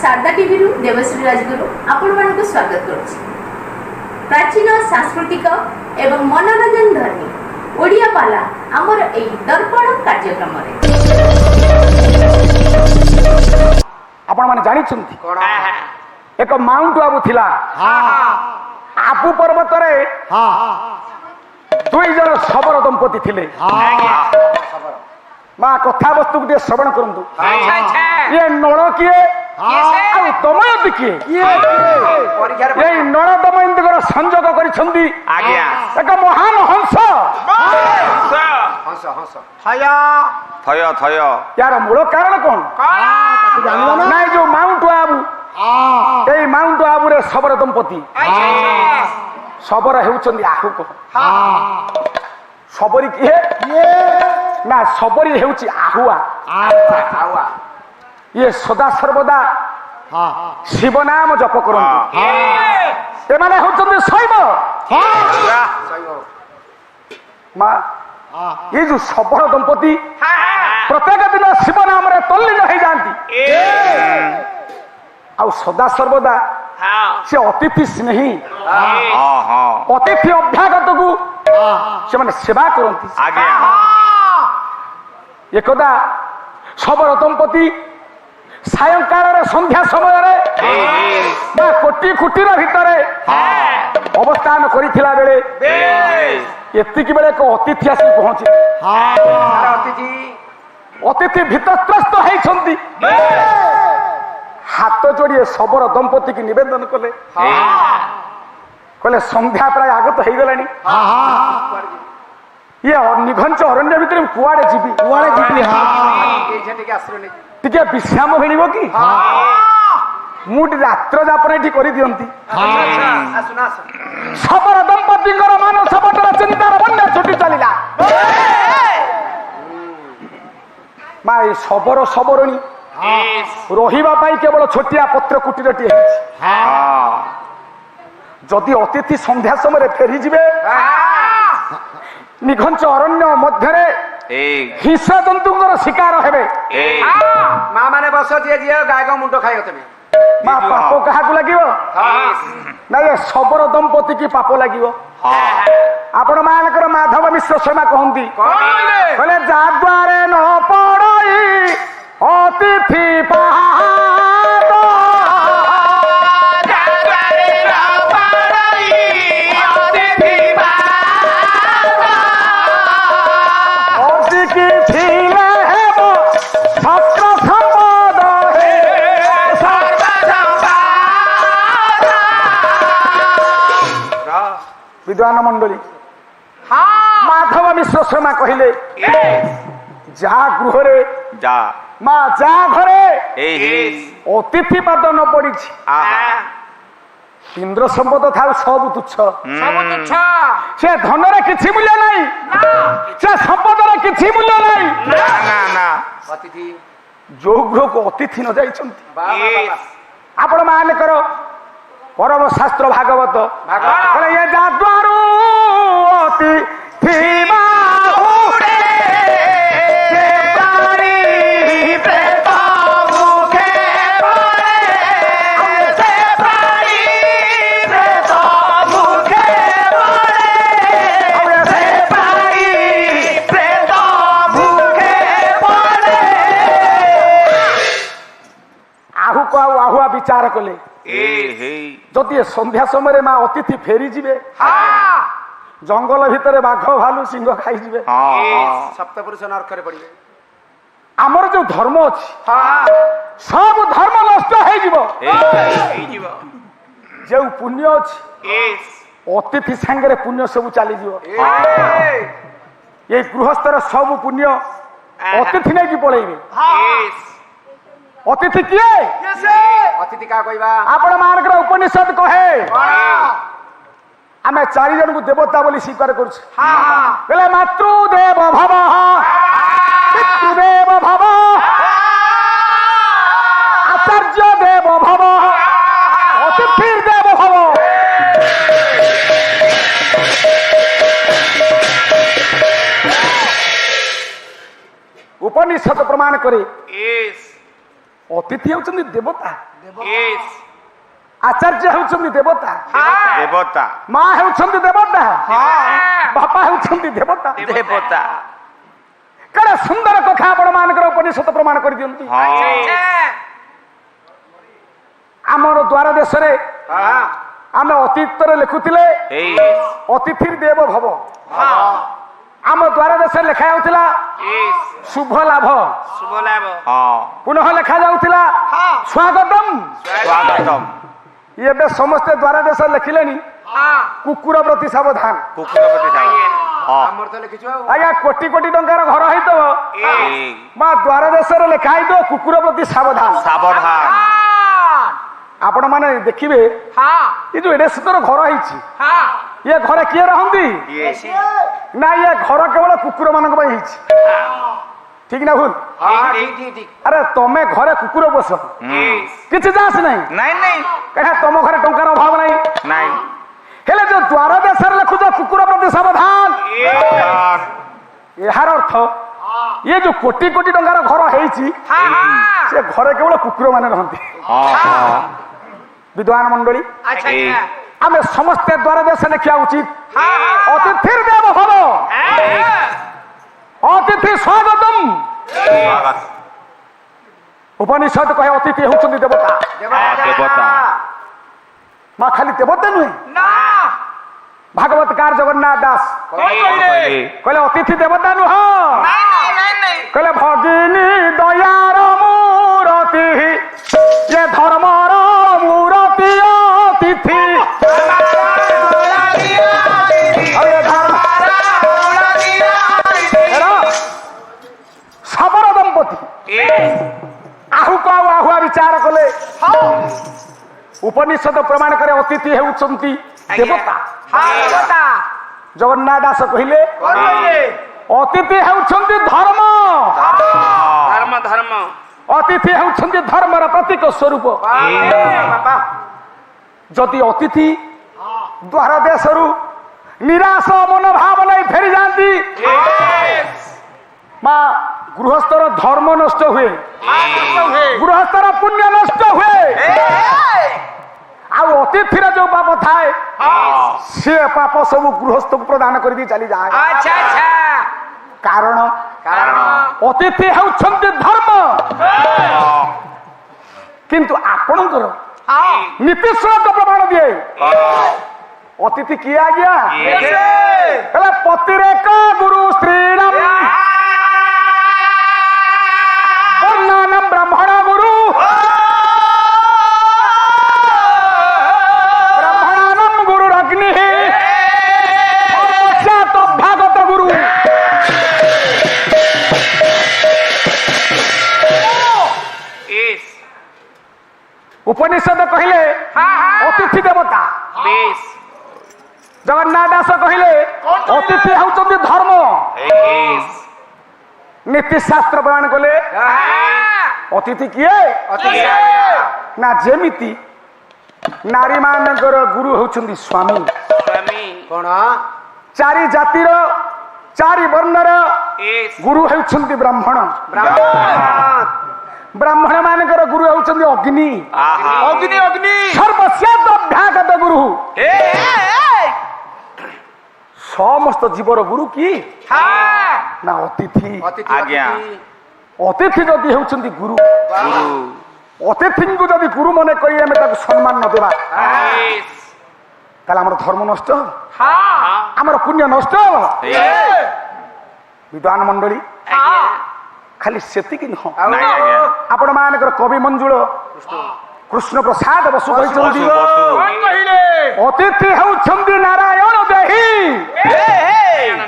Sharda TV Devshri Rajguru आपण मानक स्वागत करुछि। प्राचीन सांस्कृतिक एवं मनोरंजन धर्मी ओडिया पाला आमर एई दर्पण कार्यक्रम रे आपण माने जानि छथि एक माउंट आबू थिला आबू पर्वत रे दुई जन शबर दंपति थिले। माँ कथा वस्तु गोटे श्रवण करंतु। ये नळ किए दमयंती किए? ये नळ दमयंती संजोग करिछंदी एक महान हंस। यार मूल कारण कौन ना? जो माउंट आबू ये माउंट आबू रे शबर दंपति शबर हेउचंदी आहुक। सबरी किए ना? सबरी हेउची आहुआ। ये सदा सर्वदा शिव नाम जप करंतु। एमाने होचंदी शैव। माँ ये जो शबर दंपति प्रत्येक दिन शिव नाम रे तल्लीन हो जाती आ सदा सर्वदा से अतिथि स्नेही अतिथि अभ्यागत को से माने सेवा करती। एकदा शबर दंपति सायंकाल संध्या समय कोटी कुटीर भितर अवस्थान करिथिला बेले एतिकी बेले एक अतिथि आसी पहुंची। अतिथि भीतत्रस्त होइछंती। हाथ जोड़िए शबर दंपति की निवेदन कले कहले संध्या प्राय आगत हो गलानी। ये निघंच अरण्य भितर कुआड़े जीवी टिके विश्राम मिलिबो कि मुझे रात्र जापन ये कर दियंती। शबर दंपति मानस पटर चिंतार बन्या छुटी चलला। माँ शबर सबरणी रही केवल छोटिया पत्र कुटीरटी जदि अतिथि संध्या समय फेरी जीवे निघंच अरण्य मध्य हिंस जंतु शिकार हेबे। माँ माने बस जी जी गाय मुंड खाई माँ पाप क्या लगे ना? ये शबर दंपति की पाप लगे। आपण मानकर माधव मिश्र शर्मा कहती कहले जाद्वारे न पड़ई अतिथि पहाड़ अति की छिले हेबो छत्र संपद विद्वान मंडली माधव मिश्र शर्मा कहले जा गृह रे जा माँ जा घरे अतिथि पाद न पड़ी इंद्र संपद था सब तुच्छ से धन रे किछि मूल्य नहीं से संपद रे किछि मूल्य नहीं। जो गृह को अतिथि न जाइछंती आपण मान करो परम शास्त्र भागवत कहले ये जाद्वारू अतिथि आहुआ विचार कले जदि संध्या समय माँ अतिथि फेरी जीवे जंगल भितर बाघ भालू सिंह खाई जीवे सप्तपुरुष नरक पड़े। आमर जो धर्म अच्छी सब धर्म नष्ट हो जो पुण्य अच्छी अतिथि सांगे पुण्य सब चली ये गृहस्थर सब पुण्य अतिथि नहीं पलैबे। अतिथि किए? अतिथि का कहबा आपण मानकर उपनिषद कहे आमे चारि जन को देवता बोली स्वीकार करूछ। कहले मातृदेव भव पितृदेव भव आचार्य देव भव अतिथि देव भव। उपनिषद प्रमाण करे अतिथि होचंदी देवता। ଆଚାର୍ଯ୍ୟ ହେଉଛନ୍ତି ଦେବତା, ଦେବତା ମା ହେଉଛନ୍ତି ଦେବତା, ବାପା ହେଉଛନ୍ତି ଦେବତା। ଦେବତା କାରଣ ସୁନ୍ଦର କଥା ଆପଣ ମାନଙ୍କର ଉପନିଷଦ ପ୍ରମାଣ କରିଦିଅନ୍ତି। ଆମର ଦ୍ୱାର ଦେଶରେ ଆମେ ଅତୀତରେ ଲେଖୁଥିଲେ ଅତିଥି ଦେବ ଭବ। ଆମ ଦ୍ୱାର ଦେଶରେ ଲେଖା ଯାଉଥିଲା ଶୁଭ ଲାଭ, ଶୁଭ ଲାଭ ପୁନଃ ଲେଖା ଯାଉଥିଲା ସ୍ୱାଗତମ୍। ସ୍ୱାଗତମ୍। ଏବେ ସମସ୍ତେ ଦ୍ୱାର ଦେଶରେ ଲେଖିଲେଣି କୁକୁର ପ୍ରତି ସାବଧାନ। କୁକୁର ପ୍ରତି ସାବଧାନ। ଆମର ତ ଲେଖିଛୁ ଆଉ। ଆଜ୍ଞା କୋଟି କୋଟି ଟଙ୍କାର ଘର ହେଇଥିବ, ମା ଦ୍ୱାର ଦେଶରେ ଲେଖା ହେଇଥିବ କୁକୁର ପ୍ରତି ସାବଧାନ। ସାବଧାନ। ଆପଣ ମାନେ ଦେଖିବେ ଏ ଯୋଉ ଏଡେ ସୁନ୍ଦର ଘର ହେଇଛି, ଇଏ ଘରେ କିଏ ରହନ୍ତି ନା ଇଏ ଘର କେବଳ କୁକୁର ମାନଙ୍କ ପାଇଁ ହେଇଛି। ଠିକ ନା ଭୁଲ? ଆରେ ତମେ ଘରେ କୁକୁର ବସ କିଛି ଚାଷ ନାହିଁ, ନାଇଁ ନାଇଁ କାହିଁକି ତମ ଘରେ ଟଙ୍କାର ଅଭାବ ନାହିଁ। ନାଇଁ ହେଲେ ଯୋଉ ଦ୍ୱାର ଦେଶରେ ଲେଖୁଛ କୁକୁର ପ୍ରତି ସାବଧାନ, ଏହାର ଅର୍ଥ ଇଏ ଯୋଉ କୋଟି କୋଟି ଟଙ୍କାର ଘର ହେଇଛି ସେ ଘରେ କେବଳ କୁକୁର ମାନେ ରହନ୍ତି। ବିଦ୍ୱାନ ମଣ୍ଡଳୀ, ଆମେ ସମସ୍ତେ ଦ୍ୱାର ଦେଶ ଲେଖିବା ଉଚିତ। ଅତିଥିର ଦେବ ଭବ, ଅତିଥି ସ୍ୱାଗତମ୍। ଉପନିଷଦ କହେ ଅତିଥି ହେଉଛନ୍ତି ଦେବତା। ଦେବତା ମା ଖାଲି ଦେବତା ନୁହେଁ, ଭାଗବତକାର ଜଗନ୍ନାଥ ଦାସ କହିଲେ ଅତିଥି ଦେବତା ନୁହ, କହିଲେ ଭଗିନୀ ଦୟାର ମୂରତି, ଏ ଧର୍ମର ମୂରତି ଅତିଥି। ଶବର ଦମ୍ପତି ଆହୁକ ଆଉ ଆହୁଆ ବିଚାର କଲେ ଉପନିଷଦ ପ୍ରମାଣ କରେ ଅତିଥି ହେଉଛନ୍ତି ଦେବତା। ଜଗନ୍ନାଥ ଦାସ କହିଲେ ଅତିଥି ହେଉଛନ୍ତି ଧର୍ମ, ଧର୍ମ ଧର୍ମ ଅତିଥି ହେଉଛନ୍ତି ଧର୍ମର ପ୍ରତୀକ ସ୍ୱରୂପ। ଯଦି ଅତିଥି ଦ୍ୱାର ଦେଶରୁ ନିରାଶ ମନୋଭାବ ନେଇ ଫେରି ଯାଆନ୍ତି, ମା ଗୃହସ୍ଥର ଧର୍ମ ନଷ୍ଟ ହୁଏ, ଗୃହସ୍ଥର ପୁଣ୍ୟ ନଷ୍ଟ ହୁଏ। ଆଉ ଅତିଥିର ଯୋଉ ପାପ ଥାଏ ସେ ପାପ ସବୁ ଗୃହସ୍ଥକୁ ପ୍ରଦାନ କରିଦେଇ ଚାଲିଯାଏ। କାରଣ ଅତିଥି ହେଉଛନ୍ତି ଧର୍ମ। କିନ୍ତୁ ଆପଣଙ୍କର ନୀତି ଶ୍ଲୋକ ପ୍ରମାଣ ଦିଏ ଅତିଥି କିଏ ଆଜ୍ଞା? ହେଲେ ପତିରେକ ଗୁରୁ ଶ୍ରୀରାମ ବର୍ଣ୍ଣନମ ବ୍ରାହ୍ମଣ ଗୁରୁ, ବ୍ରାହ୍ମଣନମ ଗୁରୁ ଅଗ୍ନି ଅଭ୍ୟାଗତ ଗୁରୁ। ଉପନିଷଦ କହିଲେ ଅତିଥି ଦେବତା, ଜଗନ୍ନାଥ ଦାସ କହିଲେ ଅତିଥି ହେଉଛନ୍ତି ଧର୍ମ। ନୀତି ଶାସ୍ତ୍ର ପ୍ରମାଣ କଲେ ଅତିଥି କିଏ? ନା ଯେମିତି ନାରୀ ମାନଙ୍କର ଗୁରୁ ହେଉଛନ୍ତି ସ୍ୱାମୀ, କଣ ଚାରି ଜାତିର ଚାରି ବର୍ଣ୍ଣର ଗୁରୁ ହେଉଛନ୍ତି ବ୍ରାହ୍ମଣ, ବ୍ରାହ୍ମଣ ମାନଙ୍କର ଗୁରୁ ହେଉଛନ୍ତି ଅଗ୍ନି, ଅଗ୍ନି ଅଗ୍ନି ସର୍ବସ୍ୟାତ ଅଭ୍ୟାଗତ ଗୁରୁ। ସମସ୍ତ ଜୀବର ଗୁରୁ କି ନା ଅତିଥି। ଆଜ୍ଞା। ଅତିଥି ଯଦି ହେଉଛନ୍ତି ଗୁରୁ, ଅତିଥିଙ୍କୁ ଯଦି ଗୁରୁ ମନେ କରି ଆମେ ତାକୁ ସମ୍ମାନ ନ ଦେବା ତାହେଲେ ଆମର ଧର୍ମ ନଷ୍ଟ, ଆମର ପୁଣ୍ୟ ନଷ୍ଟ। ବିଦ୍ୱାନ ମଣ୍ଡଳୀ, ଖାଲି ସେତିକି ନୁହଁ, ଆପଣ ମାନଙ୍କର କବି ମଞ୍ଜୁଳ କୃଷ୍ଣ ପ୍ରସାଦ ବସୁ କହିଛନ୍ତି ଅତିଥି ହେଉଛନ୍ତି ନାରାୟଣ ଦେହି।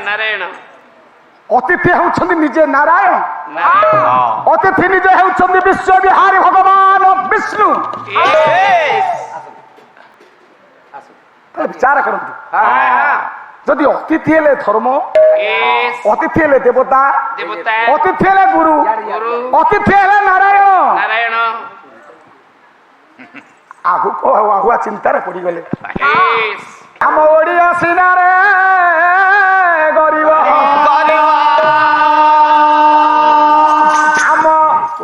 ନାରାୟଣ ଅତିଥି ହେଉଛନ୍ତି ନିଜେ ନାରାୟଣ, ଅତିଥି ନିଜେ ହେଉଛନ୍ତି ବିଶ୍ୱ ବିହାରୀ ଭଗବାନ ବିଷ୍ଣୁ। ବିଚାର କରନ୍ତୁ, ଯଦି ଅତିଥି ହେଲେ ଧର୍ମ, ଅତିଥି ହେଲେ ଦେବତା, ଅତିଥି ହେଲେ ଗୁରୁ, ଅତିଥି ହେଲେ ନାରାୟଣ, ଆହୁକ ଆହୁଆ ଚିନ୍ତାରେ ପଡିଗଲେ। ଆମ ଓଡିଆ ସିନାରେ ଗରିବ, ଆମ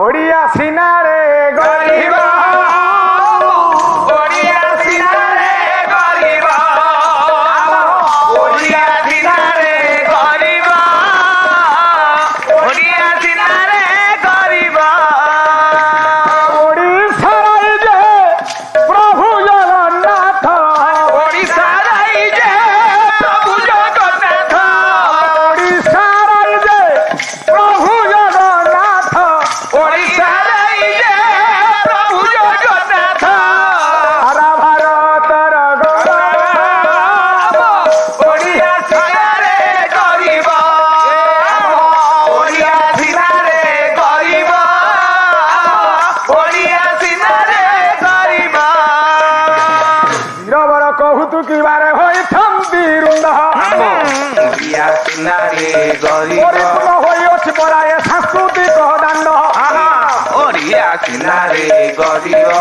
ଓଡିଆ ସିନାରେ ଗରିବ ଦୁଆରେ ହୋଇଛନ୍ତି ରୁଣ୍ଡ ଓଡ଼ିଆ ସିନାରେ ଗରିବ ପରିପୂର୍ଣ୍ଣ ହୋଇଅଛି ପରାଏ ସାଂସ୍କୃତିକ ଦାଣ୍ଡ ଓଡ଼ିଆ ସିନାରେ ଗରିବ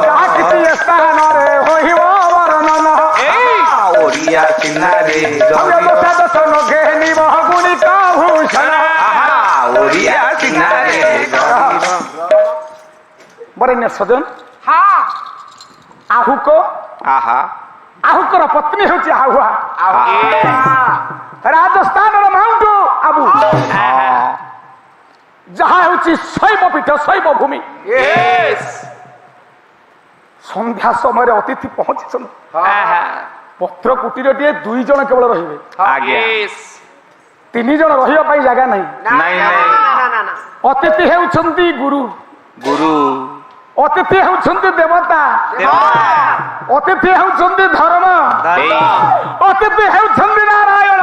ଯାହା କିଛି ଏ ସ୍ଥାନରେ ହୋଇବ ବର୍ଣ୍ଣନ ଓଡ଼ିଆ ସିନାରେ ଗରିବ ଦର୍ଶନ ଘେନିବ ଗୁଣିକା ଭୂଷଣ ଓଡ଼ିଆ ସିନାରେ ଗରିବ ବରେଣ୍ୟ ସଜନ ଆହୁକ ଆହା ଆହୁକର ପତ୍ନୀ ହେଉଛି ଆହୁଆ ରାଜସ୍ଥାନର ମାଉଣ୍ଟ ଆବୁ ଯାହା ହେଉଛି ଶୈବ ପୀଠ ଶୈବ ଭୂମି ସନ୍ଧ୍ୟା ସମୟରେ ଅତିଥି ପହଞ୍ଚିଛନ୍ତି ପତ୍ର କୁଟୀରଟିଏ 2 ଜଣ କେବଳ ରହିବେ ଆଜ୍ଞା 3 ଜଣ ରହିବା ପାଇଁ ଜାଗା ନାହିଁ ନାଇଁ ନାଇଁ ଅତିଥି ହେଉଛନ୍ତି ଗୁରୁ ଗୁରୁ ଅତିଥି ହେଉଛନ୍ତି ଦେବତା ଅତିଥି ହେଉଛନ୍ତି ଧର୍ମ ଅତିଥି ହେଉଛନ୍ତି ନାରାୟଣ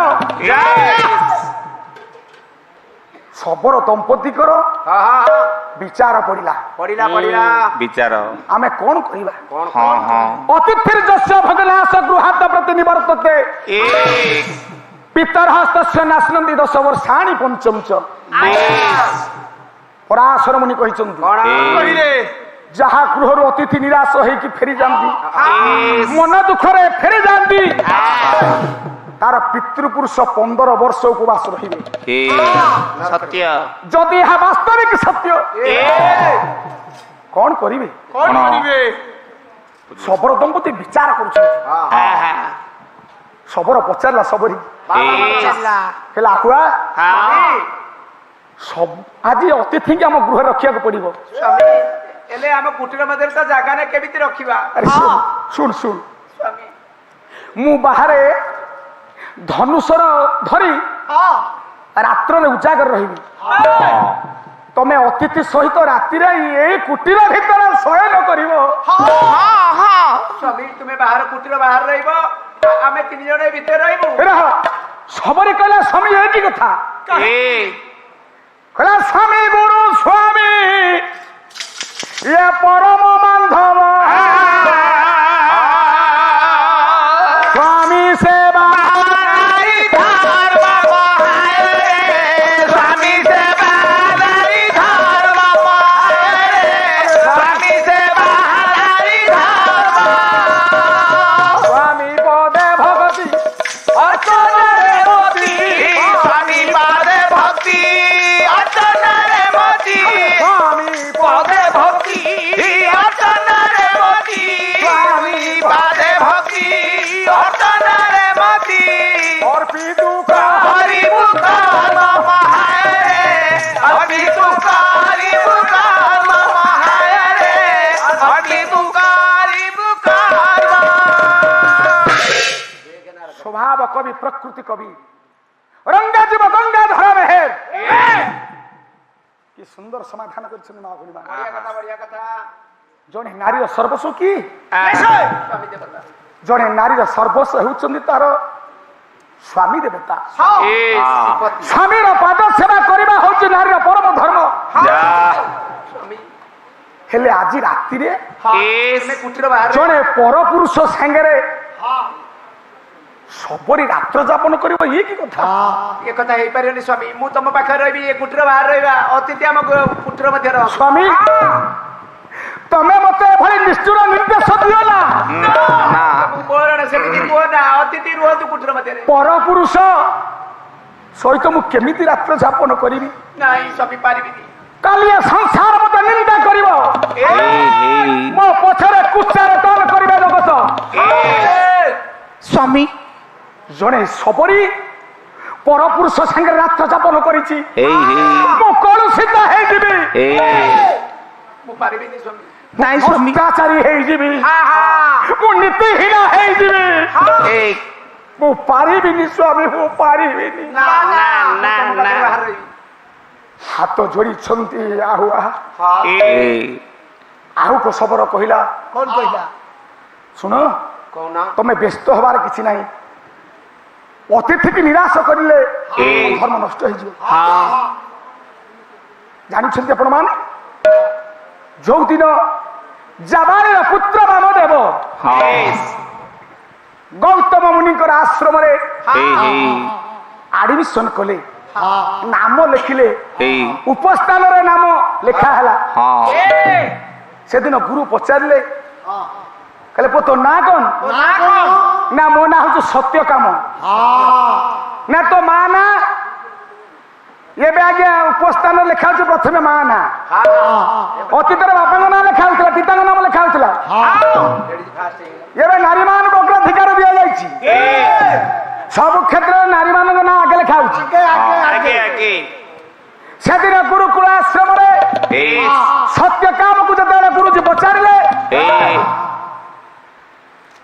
ଶବର ଦମ୍ପତିଙ୍କର ବିଚାର ପଡ଼ିଲା ବିଚାର ଆମେ କଣ କରିବା ହଁ ହଁ ଅତିଥିର ଯଶ ଭଗନାଶ ଗୃହାତ ପ୍ରତି ନିବର୍ତ୍ତତେ ପିତର ହସ୍ତସ୍ୟ ନାଶନନ୍ତି 10 ବର୍ଷାଣି ପଞ୍ଚମଚ ପରାଶର ମୁନି କହିଛନ୍ତି ଯାହା ଗୃହରୁ ଅତିଥି ନିରାଶ ହେଇକି ଫେରି ଯାଆନ୍ତି ମନ ଦୁଃଖରେ ଫେରି ଯାଆନ୍ତି ତାର ପିତୃପୁରୁଷ 15 ବର୍ଷ ଉପବାସ ରହିବେ ସତ୍ୟ ଯଦି ଏହା ବାସ୍ତବିକ ସତ୍ୟ କଣ କରିବେ ଶବର ଦମ୍ପତି ବିଚାର କରୁଛନ୍ତି ଶବର ପଚାରିଲା ଶବରୀ ହେଲା ଆକୁଆ ଆଜି ଅତିଥିକି ଆମ ଗୃହରେ ରଖିବାକୁ ପଡିବ ହେଲେ ଆମ କୁଟୀର ମଧ୍ୟରେ ତ ଜାଗା ନାହିଁ କେମିତି ରଖିବା ଆରେ ଶୁଣ ଶୁଣ ମୁଁ ବାହାରେ ଧନୁଷର ଧରି ରାତ୍ରରେ ଉଜାଗର ରହିବି ତମେ ଅତିଥି ସହିତ ରାତିରେ ଏଇ କୁଟୀର ଭିତରେ ଶୟନ କରିବ ସ୍ୱାମୀ ତୁମେ ବାହାର କୁଟୀର ବାହାରେ ରହିବ ଆମେ 3 ଜଣ ଭିତରେ ରହିବୁ ସବରୀ କହିଲା ସ୍ୱାମୀ ଏଠି କଥା କହିଲା ସ୍ୱାମୀ ଗୁରୁ ସ୍ୱାମୀ ଇଏ ପରମ ବାନ୍ଧବ ସ୍ୱାମୀ ସେବା स्वभाव कवि प्रकृति कवि रंगा जीव गंगा धरा मेहर कि सुंदर समाधान कर जड़े नारी सर्वस्व कि जड़े नारी सर्वस्व होउछन्ति तार स्वामी देवता स्वामी पाद सेवा करबा होउछि नारी परम धर्म हेले आज राति रे जड़े पर पुरुष संगे सबरी रात्र जापन करिब ये की कथा ये कथा हे पारियनि स्वामी मु तम पाखर रहबी ए कुटीर बाहर रहबा अतिथि हम कुटीर मध्य रह स्वामी तमे मते भली निष्ठुर निर्देश दियो ना मोरण सेमिति कोना अतिथि रहतु कुटीर मध्य रे पर पुरुष सहित मु केमिति रात्र जापन करिबी नाही स्वामी पारिबिनी कालिया संसार मते निंदा करिवो मो पछरे कुचार टन करिबे जगत स्वामी जड़े सबरी पर पुरुष संगे रात्र जापन करिछि कलुषित भ्रष्टाचारी नीतिहीन पारिबिनी स्वामी हाथ जोड़ी आहुआ आहु को सबର କହିଲା कौन कहला सुन तमे व्यस्त हबार किछि नाही अतिथि की निराश करिले धर्म नष्ट हो जानी आपण मान जो दिन जबानी पुत्र वामदेव ଗୌତମ ମୁନିଙ୍କର ଆଶ୍ରମରେ ହେଇ ହେଇ ଆଡମିସନ କଲେ, ନାମ ଲେଖିଲେ, ହେଇ ଉପସ୍ଥାନରେ ନାମ ଲେଖା ହେଲା। ହଁ ସେଦିନ ଗୁରୁ ପଚାରିଲେ, କହିଲେ ପୁଅ ତୋ ନାଁ କଣ? ନା ମୋ ନାଁ ହଉଛି ସତ୍ୟକାମ। ନା ତୋ ମା ନା? ଏବେ ଆଜ୍ଞା ଉପସ୍ଥାନ ଲେଖା ହଉଛି ପ୍ରଥମେ ମା ନା, ଅତୀତରେ ବାପାଙ୍କ ନାଁ ଲେଖା ହଉଥିଲା, ପିତାଙ୍କ ନାମ ଲେଖା ହଉଥିଲା। ଏବେ ନାରୀ ମାନଙ୍କୁ ଅଗ୍ରାଧିକାର ଦିଆଯାଇଛି, ସବୁ କ୍ଷେତ୍ରରେ ନାରୀ ମାନଙ୍କ ନାଁ ଆଗେ ଲେଖା ହଉଛି। ଆଗେ ଆଗେ ସେଦିନ ଗୁରୁକୁଳ ଆଶ୍ରମରେ ହେଇ ସତ୍ୟକାମକୁ ଯେତେବେଳେ ଗୁରୁଜୀ ପଚାରିଲେ, ହେଇ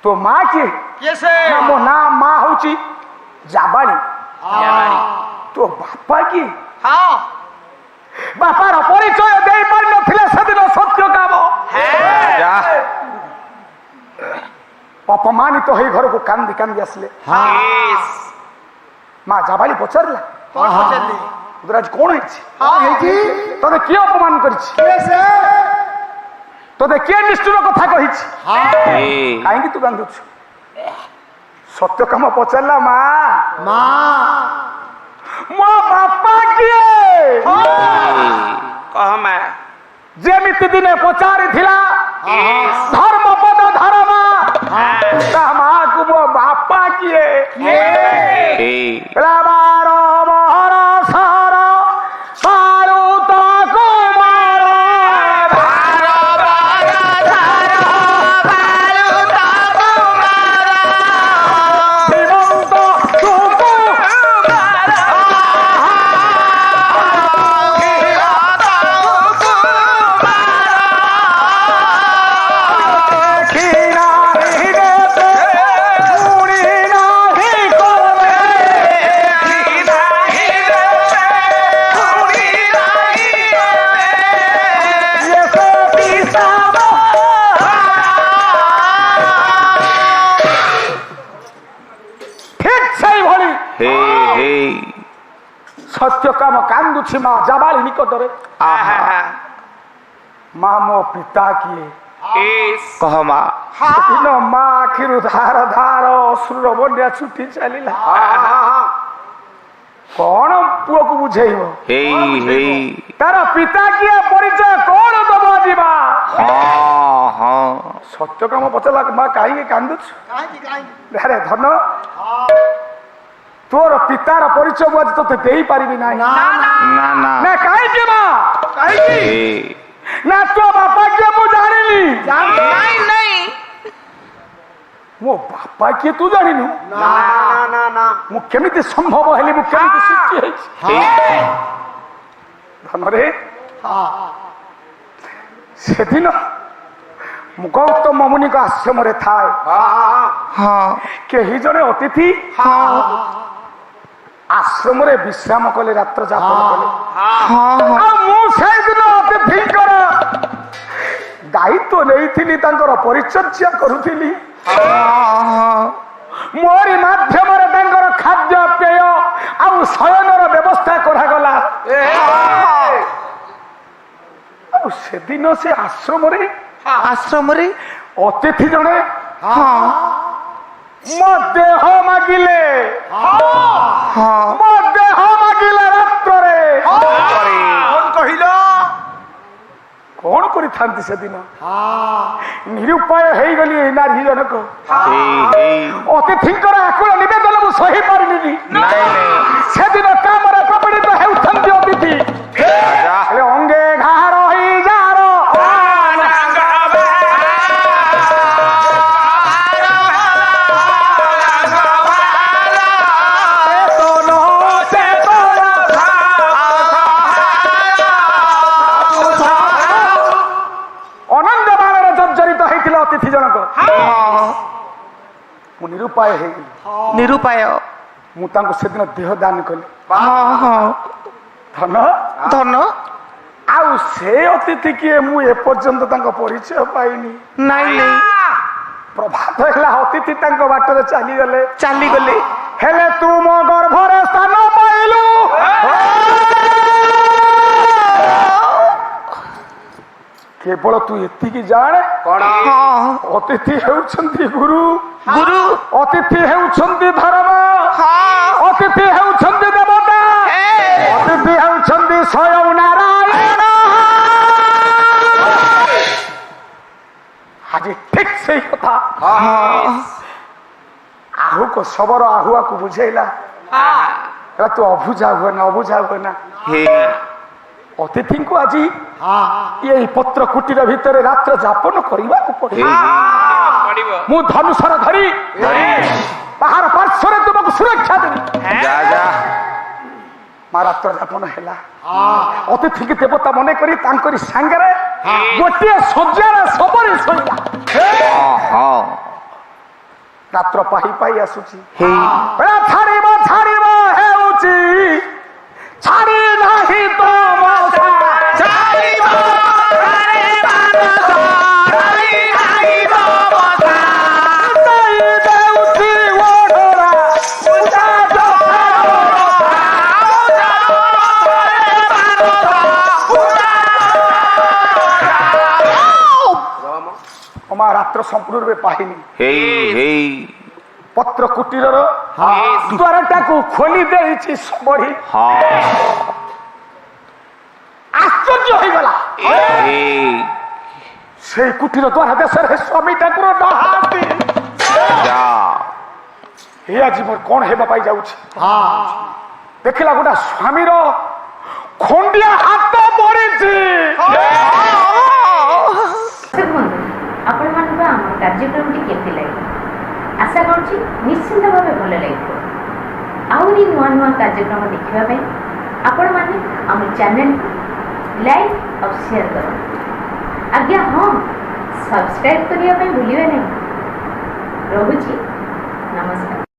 ତୋ ମା କିଏ? ନା ମୋ ନାଁ ମା ହଉଛି ଜାବାଳି। ତୋ ବାପା କିଏ? ବାପାର ପରିଚୟ ଦେଇ ପାରିନଥିଲେ ସେଦିନ ସତ୍ୟକାମ। ଯା ଅପମାନିତ ହେଇ ଘରକୁ କାନ୍ଦି କାନ୍ଦି ଆସିଲେ। ମା ଜାବାଳି ପଚାରିଲା, ଆଜି କଣ ହେଇଛି? ତତେ କିଏ ଅପମାନ କରିଛି? ତତେ କିଏ ନିଷ୍ଠୁର କଥା କହିଛି? ହେଇ କାହିଁକି ତୁ କାନ୍ଦୁଛୁ? ସତ୍ୟକାମ ପଚାରିଲା, ମା ମୋ ବାପା କିଏ? କହ ମା ଯେମିତି ଦିନେ ପଚାରିଥିଲା ଧର୍ମପଦ ଧର୍ମା, ତା ମାକୁ ମୋ ବାପା କିଏ? ହେଇ ବାର ବରଷର ବାଳୁତ କୁମାର, ଶ୍ରୀମନ୍ତ ସତ୍ୟକାମ କାନ୍ଦୁଛି ମା ଜାବାଳି ନିକଟରେ। ମା ମୋ ପିତା କିଏ? କହ ମା ସେଦିନ ମା ଆଖିରୁ ଧାର ଧାର ଅଶ୍ରୁର ବନ୍ୟା ଛୁଟି ଚାଲିଲା। କଣ ପୁଅକୁ ବୁଝେଇବ? ହେଇ ହେଇ ତାର ପିତା କିଏ, ପରିଚୟ କଣ ଦବ ଯିବା? ସତ୍ୟକାମ ପଚାରିଲା, ମା କାହିଁକି କାନ୍ଦୁଛୁ? ଆରେ ଧନ, ତୋର ପିତାର ପରିଚୟ ମୁଁ ଆଜି ତତେ ଦେଇପାରିବି ନାହିଁ। ନା ନା ନା କାହିଁକି ମା? କାହିଁକି? ହେଇ ନା ତୋ ବାପା କିଏ ମୁଁ ଜାଣିନି। ମୋ ବାପା କିଏ ତୁ ଜାଣିନୁ? ମୁଁ କେମିତି ସମ୍ଭବ ହେଲି? ମୁଁ କେମିତି ସୃଷ୍ଟି ହେଇଛି? ଧନରେ ସେଦିନ ମୁଁ ଗୌତମ ମୁନିଙ୍କ ଆଶ୍ରମରେ ଥାଏ। କେହି ଜଣେ ଅତିଥି ଆଶ୍ରମରେ ବିଶ୍ରାମ କଲେ, ରାତ୍ର ଯାପନ କଲେ। ଆଉ ମୁଁ ସେଇଦିନ ଅତିଥିଙ୍କର ଦାୟିତ୍ୱ ନେଇଥିଲି, ତାଙ୍କର ପରିଚର୍ଯା କରୁଥିଲି। ମୋରି ମାଧ୍ୟମରେ ତାଙ୍କର ଖାଦ୍ୟ ପେୟ ଆଉ ଶୟନର ବ୍ୟବସ୍ଥା କରାଗଲା। ଆଉ ସେଦିନ ସେ ଆଶ୍ରମରେ ଅତିଥି ଜଣେ ମୋ ଦେହ ମାଗିଲେ, ମୋ ଦେହ ମାଗିଲେ ରାତ୍ରରେ। କହିଲ କଣ କରିଥାନ୍ତି ସେଦିନ? ନିରୁପାୟ ହେଇଗଲି ଏ ନାରୀ ଜଣକ। ଅତିଥିଙ୍କର ଆକୁଳ ନିବେଦନ ମୁଁ ସହି ପାରିଲିନି। ସେଦିନ କାମରେ ପ୍ରପୀଡ଼ିତ ହେଉଛନ୍ତି ଅତିଥି, ହେଲେ ଅଙ୍ଗେ ଘାର ହେଇଯାର ଅତିଥି ଜଣକ। ମୁଁ ନିରୁପାୟ ହେଇଗଲି। ମୁଁ ତାଙ୍କୁ ସେଦିନ ଦେହ ଦାନ କଲି। ଧନ ଆଉ ସେ ଅତିଥି କିଏ ମୁଁ ଏପର୍ଯ୍ୟନ୍ତ ତାଙ୍କ ପରିଚୟ ପାଇନି। ପ୍ରଭାତ ହେଲା, ଅତିଥି ତାଙ୍କ ବାଟରେ ଚାଲିଗଲେ। ହେଲେ ତୁ ମୋ ଗର୍ଭରେ ସ୍ଥାନ ପାଇଲୁ। କେବଳ ତୁ ଏତିକି ଜାଣେ, ଅତିଥି ହେଉଛନ୍ତି ଗୁରୁ। ଗୁରୁ ଅତିଥି ହେଉଛନ୍ତି ଧର୍ମ, ଅତିଥି ହେଉଛନ୍ତି ଦେବତା, ଅତିଥି ହେଉଛନ୍ତି ସ୍ୱୟଂ ନାରାୟଣ। ଆଜି ଠିକ ସେଇ କଥା ଆହୁକ ଶବର ଆହୁଆକୁ ବୁଝେଇଲା, ତୁ ଅବୁଝା ହୁଏନା, ଅବୁଝା ହୁଏନା। ହେ ଅତିଥିଙ୍କୁ ଆଜି ଏଇ ପତ୍ର କୁଟୀର ଭିତରେ ରାତ୍ର ଯାପନ କରିବାକୁ ପଡିବ। ମୁଁ ଧନୁଷର ଧରି ବାହାର ପାର୍ଶ୍ୱରେ ତୁମକୁ ସୁରକ୍ଷା ଦେବି। ଯା ଯା ମା ରାତ୍ର ଯାପନ ହେଲା, ଅତିଥିକି ଦେବତା ମନେ କରି ତାଙ୍କରି ସାଙ୍ଗରେ ଗୋଟିଏ ଶଯ୍ୟାରେ ଶବରେ ଶୋଇଲା। ହଁ ରାତ୍ର ପାହି ପାହି ଆସୁଛି, ହେଇ ଛାଡ଼ିବ ଛାଡ଼ିବ ହେଉଛି, ଛାଡ଼ି ନାହିଁ ତ ମା ରାତ୍ର ସମ୍ପୂର୍ଣ୍ଣ ରୂପେ ପାହିନି। ହେଇ ହେଇ ପତ୍ର କୁଟୀରର ଦ୍ୱାରଟାକୁ ଖୋଲି ଦେଇଛି ଶବରୀ। ହଁ ଆଶ୍ଚର୍ଯ୍ୟ ହେଇଗଲା, ହେଇ ସେଇ କୁଟୀର ଦ୍ୱାର ଦେଶରେ ସ୍ୱାମୀ ଠାକୁର ନାହାନ୍ତି। ଯା ଏ ଆଜି ମୋର କଣ ହେବା ପାଇଁ ଯାଉଛି? ଦେଖିଲା ଗୋଟା ସ୍ୱାମୀର ଖଣ୍ଡିଆ ହାତ ପଡିଛି। ଆପଣମାନଙ୍କୁ ଆମ କାର୍ଯ୍ୟକ୍ରମଟି କେମିତି ଲାଗିଲା? ଆଶା କରୁଛି ନିଶ୍ଚିନ୍ତ ଭାବେ ଭଲ ଲାଗିବ। ଆହୁରି ନୂଆ ନୂଆ କାର୍ଯ୍ୟକ୍ରମ ଦେଖିବା ପାଇଁ ଆପଣମାନେ ଆମ ଚ୍ୟାନେଲକୁ ଲାଇକ୍ ଆଉ ସେୟାର କରନ୍ତୁ। ଆଜ୍ଞା ହଁ, ସବସ୍କ୍ରାଇବ୍ କରିବା ପାଇଁ ଭୁଲିବେ ନାହିଁ। ରହୁଛି, ନମସ୍କାର।